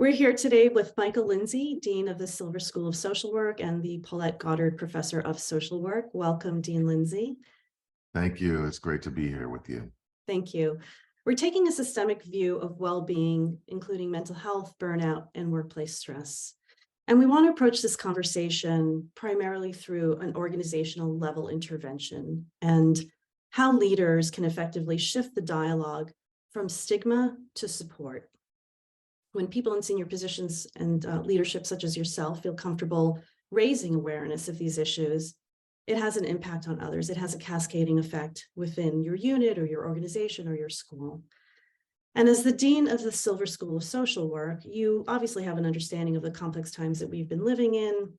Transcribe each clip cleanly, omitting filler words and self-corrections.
We're here today with Michael Lindsey, Dean of the Silver School of Social Work and the Paulette Goddard Professor of Social Work. Welcome, Dean Lindsey. Thank you. It's great to be here with you. Thank you. We're taking a systemic view of well-being, including mental health, burnout, and workplace stress. And we want to approach this conversation primarily through an organizational level intervention and how leaders can effectively shift the dialogue from stigma to support. When people in senior positions and leadership such as yourself feel comfortable raising awareness of these issues, it has an impact on others. It has a cascading effect within your unit or your organization or your school. And as the Dean of the Silver School of Social Work, you obviously have an understanding of the complex times that we've been living in.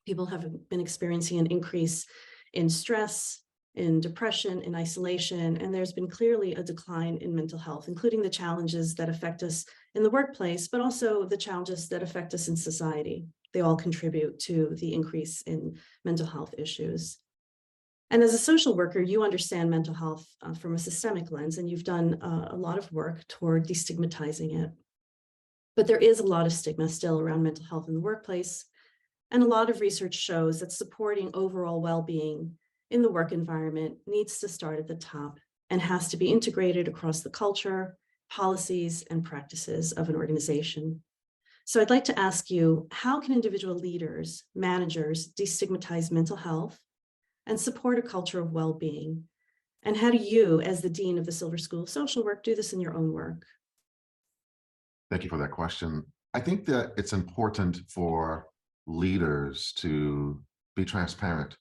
People have been experiencing an increase in stress, in depression, in isolation, and there's been clearly a decline in mental health, including the challenges that affect us in the workplace, but also the challenges that affect us in society. They all contribute to the increase in mental health issues. And as a social worker, you understand mental health from a systemic lens, and you've done a lot of work toward destigmatizing it. But there is a lot of stigma still around mental health in the workplace, and a lot of research shows that supporting overall well-being in the work environment needs to start at the top and has to be integrated across the culture, policies, and practices of an organization. So I'd like to ask you, how can individual leaders, managers destigmatize mental health and support a culture of well-being? And how do you, as the Dean of the Silver School of Social Work, do this in your own work? Thank you for that question. I think that it's important for leaders to be transparent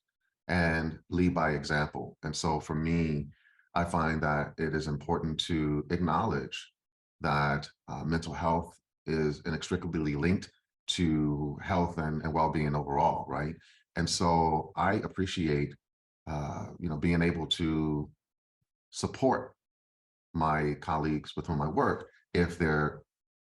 and lead by example. And so for me, I find that it is important to acknowledge that mental health is inextricably linked to health and well-being overall, right? And so I appreciate, being able to support my colleagues with whom I work if they're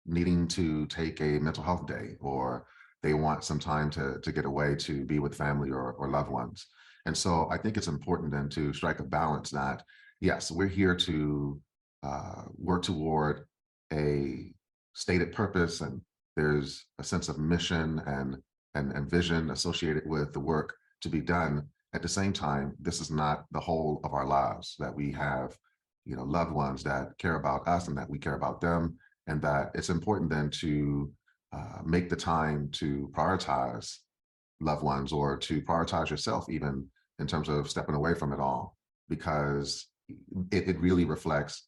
needing to take a mental health day or they want some time to get away to be with family or loved ones. And so I think it's important then to strike a balance that, yes, we're here to work toward a stated purpose, and there's a sense of mission and vision associated with the work to be done. At the same time, this is not the whole of our lives, that we have, loved ones that care about us and that we care about them, and that it's important then to make the time to prioritize loved ones or to prioritize yourself, even in terms of stepping away from it all, because it really reflects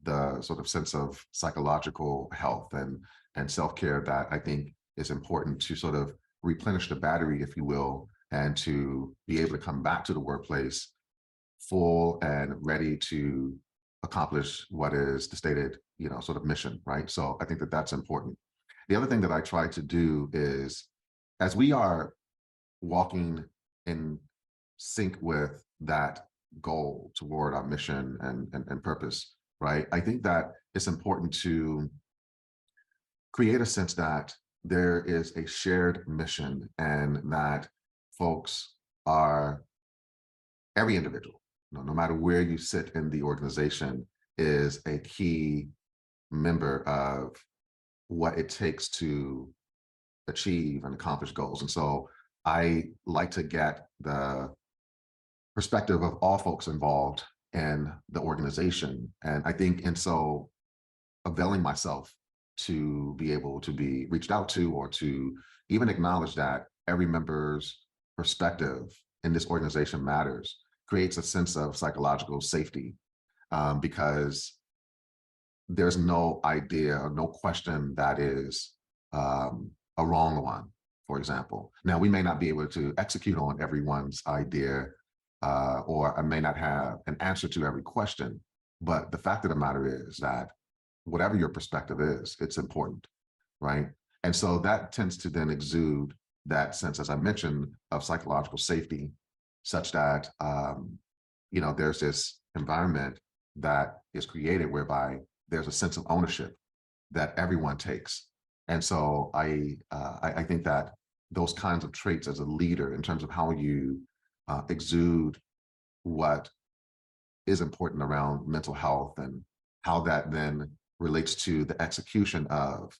the sort of sense of psychological health and self-care that I think is important to sort of replenish the battery, if you will, and to be able to come back to the workplace full and ready to accomplish what is the stated, sort of mission, right? So I think that that's important. The other thing that I try to do is, as we are walking in sync with that goal toward our mission and purpose, right? I think that it's important to create a sense that there is a shared mission and that folks are, every individual, no matter where you sit in the organization, is a key member of what it takes to achieve and accomplish goals. And so I like to get the perspective of all folks involved in the organization. And I think in so availing myself to be able to be reached out to or to even acknowledge that every member's perspective in this organization matters, creates a sense of psychological safety, because there's no idea or no question that is a wrong one, for example. Now, we may not be able to execute on everyone's idea, or I may not have an answer to every question, but the fact of the matter is that whatever your perspective is, it's important, right? And so that tends to then exude that sense, as I mentioned, of psychological safety, such that, there's this environment that is created whereby there's a sense of ownership that everyone takes. And so I think that those kinds of traits as a leader, in terms of how you exude what is important around mental health and how that then relates to the execution of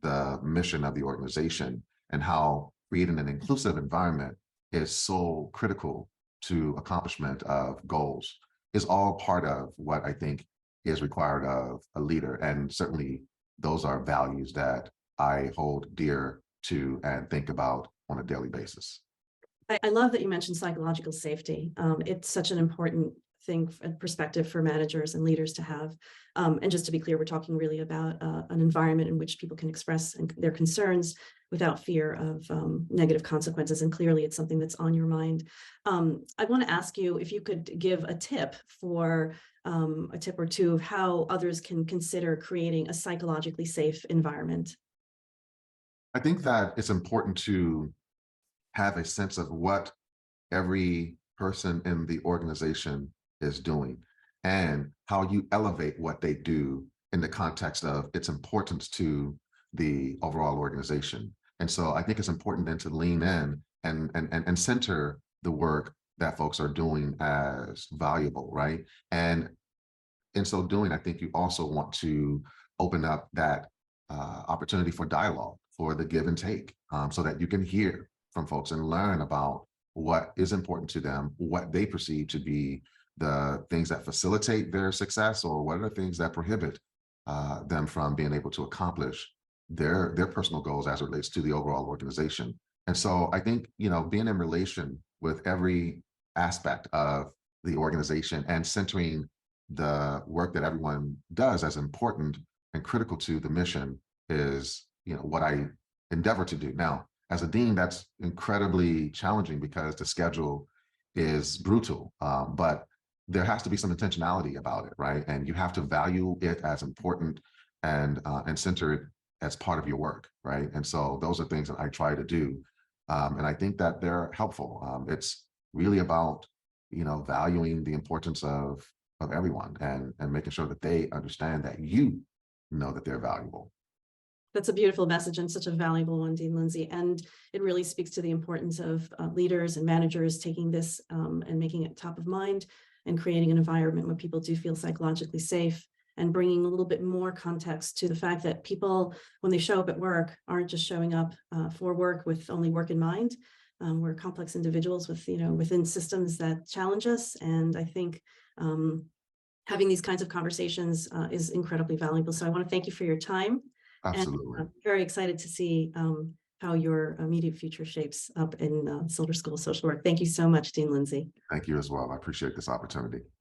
the mission of the organization and how creating an inclusive environment is so critical to accomplishment of goals is all part of what I think is required of a leader. And certainly those are values that I hold dear to and think about on a daily basis. I love that you mentioned psychological safety. It's such an important thing, perspective for managers and leaders to have. And just to be clear, we're talking really about an environment in which people can express their concerns without fear of negative consequences. And clearly it's something that's on your mind. I want to ask you if you could give a tip for a tip or two of how others can consider creating a psychologically safe environment. I think that it's important to have a sense of what every person in the organization is doing and how you elevate what they do in the context of its importance to the overall organization. And so I think it's important then to lean in and center the work that folks are doing as valuable, right? And in so doing, I think you also want to open up that opportunity for dialogue, for the give and take, so that you can hear from folks and learn about what is important to them, what they perceive to be the things that facilitate their success, or what are the things that prohibit them from being able to accomplish their personal goals as it relates to the overall organization. And so I think, being in relation with every aspect of the organization and centering the work that everyone does as important and critical to the mission is, what I endeavor to do. Now, as a dean, that's incredibly challenging because the schedule is brutal, but there has to be some intentionality about it, right? And you have to value it as important and center it as part of your work, right? And so those are things that I try to do, and I think that they're helpful. It's really about valuing the importance of everyone and making sure that they understand that you know that they're valuable. That's a beautiful message and such a valuable one, Dean Lindsey. And it really speaks to the importance of leaders and managers taking this and making it top of mind and creating an environment where people do feel psychologically safe, and bringing a little bit more context to the fact that people, when they show up at work, aren't just showing up for work with only work in mind. We're complex individuals with, within systems that challenge us. And I think having these kinds of conversations is incredibly valuable. So I want to thank you for your time. And Absolutely. I'm very excited to see how your immediate future shapes up in Silver School of Social Work. Thank you so much, Dean Lindsey. Thank you as well. I appreciate this opportunity.